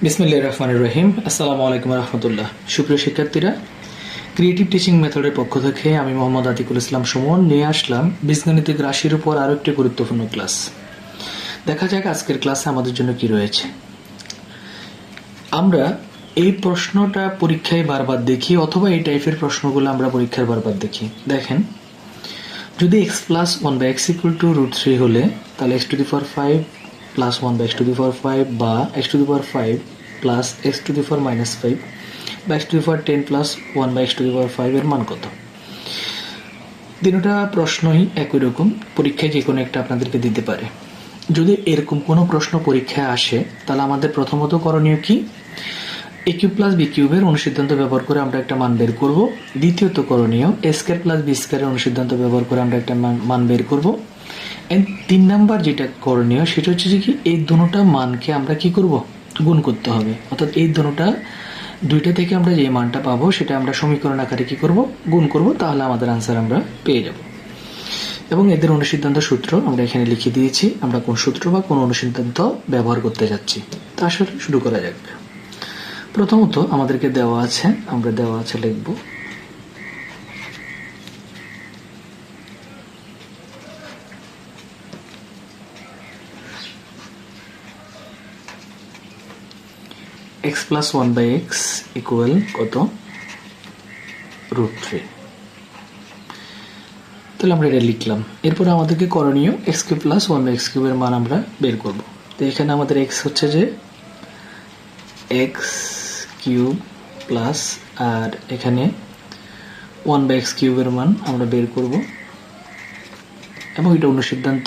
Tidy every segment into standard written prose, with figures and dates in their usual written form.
বিসমিল্লাহির রহমানির রহিম। আসসালামু আলাইকুম রহমতুল্লাহ। সুপ্রিয় শিক্ষার্থীরা, ক্রিয়েটিভ টিচিং মেথডের পক্ষ থেকে আমি মোহাম্মদ আতিকুল ইসলাম সুমন নিয়ে আসলাম বীজগণিতিক রাশির উপর আরও একটি গুরুত্বপূর্ণ ক্লাস। দেখা যাক আজকের ক্লাসে আমাদের জন্য কি রয়েছে। আমরা এই প্রশ্নটা পরীক্ষায় বারবার দেখি, অথবা এই টাইপের প্রশ্নগুলো আমরা পরীক্ষার বারবার দেখি। দেখেন, যদি x plus one by x equal to √3 হলে তাহলে x to the power 5 plus 1 by x to the power 5 বা x to the power 5 plus x to the power -5 বা x to the power 10 plus 1 by x to the power 5 এর মান কত? তিনটা প্রশ্নই একই রকম, পরীক্ষায় যে কোনো একটা আপনাদেরকে দিতে পারে। যদি এরকম কোনো প্রশ্ন পরীক্ষায় আসে তাহলে আমাদের প্রথমত করণীয় কি? এ কিউব প্লাস বি কিউবের অনুসিদ্ধান্ত ব্যবহার করে আমরা একটা মান বের করব। দ্বিতীয়ত করণীয় এ স্কয়ার প্লাস বি স্কয়ারের অনুসিদ্ধান্ত ব্যবহার করে আমরা একটা মান বের করব। এন্ড 3 নাম্বার যেটা করণীয় সেটা হচ্ছে যে কি, এই দুটোটা মানকে আমরা কি করব? গুণ করতে হবে। অর্থাৎ এই দুইটা থেকে আমরা যে মানটা পাবো সেটা আমরা সমীকরণ আকারে কি করব? গুণ করব। তাহলে আমাদের আনসার আমরা পেয়ে যাব। এবং এদের অনুসিদ্ধান্ত সূত্র আমরা এখানে লিখে দিয়েছি। আমরা কোন সূত্র বা কোন অনুসিদ্ধান্ত ব্যবহার করতে যাচ্ছি তা আসলে শুরু করা যাক। প্রথমত আমাদেরকে দেওয়া আছে, আমরা দেওয়া আছে লিখব x plus 1 by x equal কত? √3। তাহলে আমরা এটা লিখলাম। এরপরে আমাদেরকে করণীয় x cube plus 1 by x কিউবের মান আমরা বের করব। তো এখানে আমাদের এক্স হচ্ছে যে এক্স কিউব প্লাস, আর এখানে 1 বাই এক্স কিউবের মান আমরা বের করব। এবং এটা অনুসিদ্ধান্ত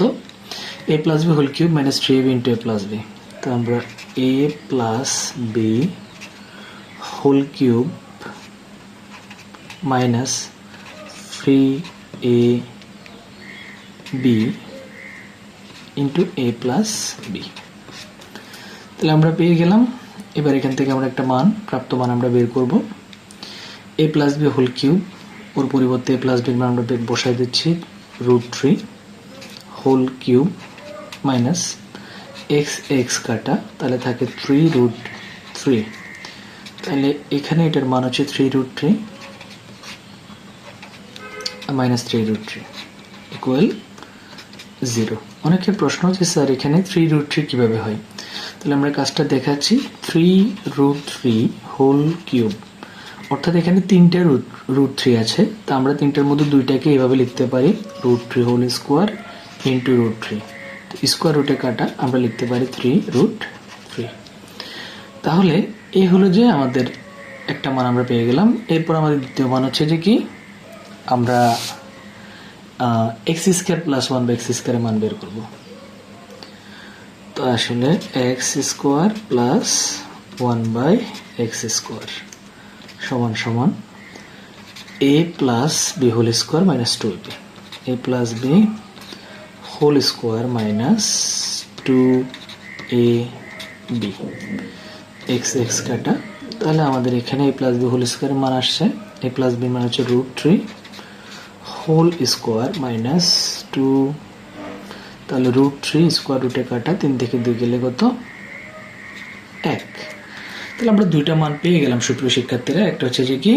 a plus B whole cube minus 3ab into a plus b. তো আমরা a plus B whole cube minus 3ab into a plus b. তাহলে আমরা পেয়ে গেলাম। এবার এখান থেকে আমরা একটা প্রাপ্ত মান আমরা বের করব। A plus B whole cube, ওর পরিবর্তে এ প্লাস বির মান আমরা বসাই দিচ্ছি √3 whole cube minus x x কাটা, তাহলে থাকে 3√3। তাহলে এখানে এটার মান হচ্ছে 3√3 মাইনাস 3√3 ইকুয়াল 0। অনেকের প্রশ্ন হচ্ছে স্যার এখানে 3√3 কিভাবে হয়? তাহলে আমরা কাজটা দেখাচ্ছি। 3√3 হোল কিউব, অর্থাৎ এখানে 3টা √3 আছে। তা আমরা 3টার মধ্যে 2টাকে এভাবে লিখতে পারি √3 হোল স্কোয়ার ইন্টু √3। স্কোয়ার রুটে কাটা আমরা লিখতে পারি 3√3। তাহলে এই হলো যে আমাদের একটা মান আমরা পেয়ে গেলাম। এরপর আমাদের দ্বিতীয় মান হচ্ছে যে কি, আমরা x square plus 1 by x স্কোয়ারের মান বের করব। তো আসলে x square plus 1 by x square সমান সমান a plus B whole square minus 2ab, a plus B whole square minus 2ab x x কাটা। তাহলে আমাদের এখানে এ প্লাস বি হোল স্কোয়ারের মান আসছে, এ প্লাস বি মান হচ্ছে √3 হোল স্কোয়ার মাইনাস 2। তাহলে √3 স্কোয়ার রুটে কাটা, 3 থেকে 2 গেলে কত? 1। তাহলে আমরা দুইটা মান পেয়ে গেলাম সুপ্রিয় শিক্ষার্থীরা। একটা হচ্ছে যে কি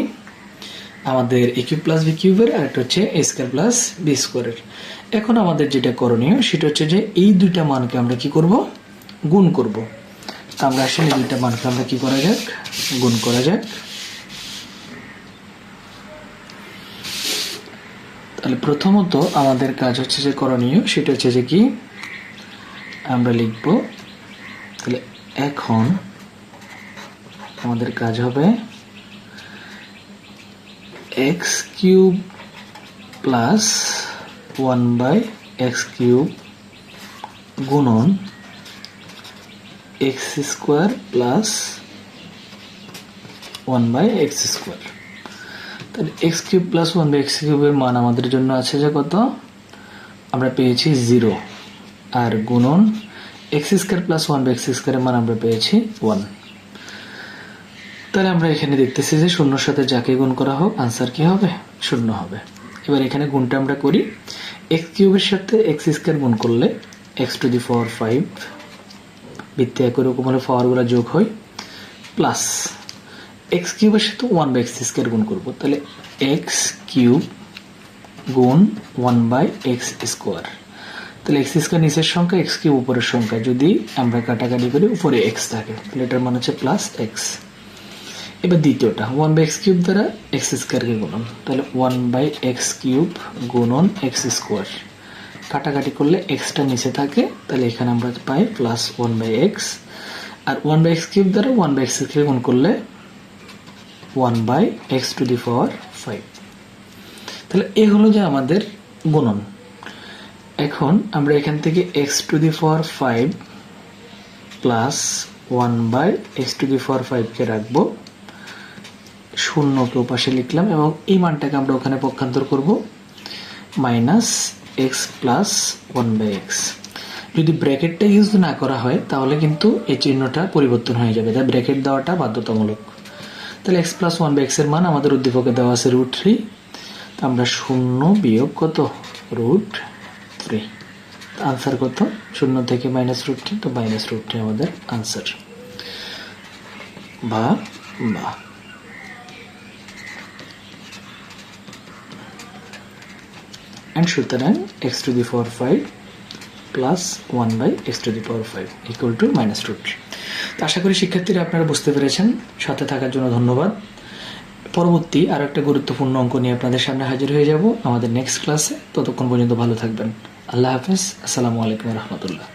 আমাদের এ কিউব প্লাস বি কিউবের, আর একটা হচ্ছে এ স্কোয়ার প্লাস বি স্কোয়ারের। এখন আমাদের যেটা করণীয় সেটা হচ্ছে যে এই দুইটা মানকে আমরা কি করব? গুণ করব। আমরা আসলে দুইটা মানকে আমরা কি করা যাক? গুণ করা যাক। তাহলে প্রথমত আমাদের কাজ হচ্ছে যে করণীয় সেটা হচ্ছে যে কি আমরা লিখব। তাহলে এখন আমাদের কাজ হবে x cube plus 1 by x cube গুণন x square plus 1 by x square. তাহলে x cube plus 1 by x কিউবের মান আমাদের জন্য আছে যে কত? আমরা পেয়েছি 0। আর গুণন x square plus 1 by x স্কোয়ারের মান আমরা পেয়েছি 1। তাহলে আমরা এখানে দেখতেছি যে শূন্যর সাথে যাকে গুণ করা হোক আনসার কি হবে? 0 হবে। এবার এখানে গুণটা আমরা করি। এক্স কিউবের সাথে এক্স স্কোয়ার গুণ করলে এক্স টু দি পাওয়ার 5 ভিত্তি একই রকম হলে পাওয়ারগুলো যোগ হয়। প্লাস এক্স কিউবের সাথে 1/x² গুণ করব, তাহলে এক্স কিউব গুণ 1/x²। তাহলে x² নিচের সংখ্যা, এক্স কিউব উপরের সংখ্যা, যদি আমরা কাটাকাটি করি উপরে এক্স থাকে, তাহলে এটার মান হচ্ছে প্লাস এক্স। এবার দ্বিতীয়টা 1/x³ দ্বারা x² গুণন, তাহলে 1/x³ গুণন x²। কাটাকাটি করলে এক্সটা নিচে থাকে, তাহলে এখানে আমরা পাই প্লাস 1/x। আর 1/x³ দ্বারা 1/x² গুণ করলে 1/x⁵। তাহলে এ হলো যে আমাদের গুণন। এখন আমরা এখান থেকে x⁵ প্লাস 1/x⁵ কে রাখবো, শূন্যকে ওপাশে লিখলাম এবং এই মানটাকে আমরা ওখানে পক্ষান্তর করব, মাইনাস এক্স প্লাস 1/x। যদি ব্র্যাকেটটা ইউজ না করা হয় তাহলে কিন্তু এই চিহ্নটা পরিবর্তন হয়ে যাবে, তাই ব্র্যাকেট দেওয়াটা বাধ্যতামূলক। তাহলে x প্লাস 1/x এর মান আমাদের উদ্দীপকে দেওয়া আছে √3, তো আমরা 0 বিয়োগ কত √3, আনসার কত, 0 থেকে -√3, তো -√3 আমাদের আনসার। বা and সুতরাং x⁵ plus 1/x⁵ equal to -√3। তো আশা করি শিক্ষার্থীরা আপনারা বুঝতে পেরেছেন। সাথে থাকার জন্য ধন্যবাদ। পরবর্তী আরো একটা গুরুত্বপূর্ণ অঙ্ক নিয়ে আপনাদের সামনে হাজির হয়ে যাব আমাদের নেক্সট ক্লাসে। ততক্ষণ পর্যন্ত ভালো থাকবেন। আল্লাহ হাফেজ। আসসালামু আলাইকুম রহমতুল্লাহ।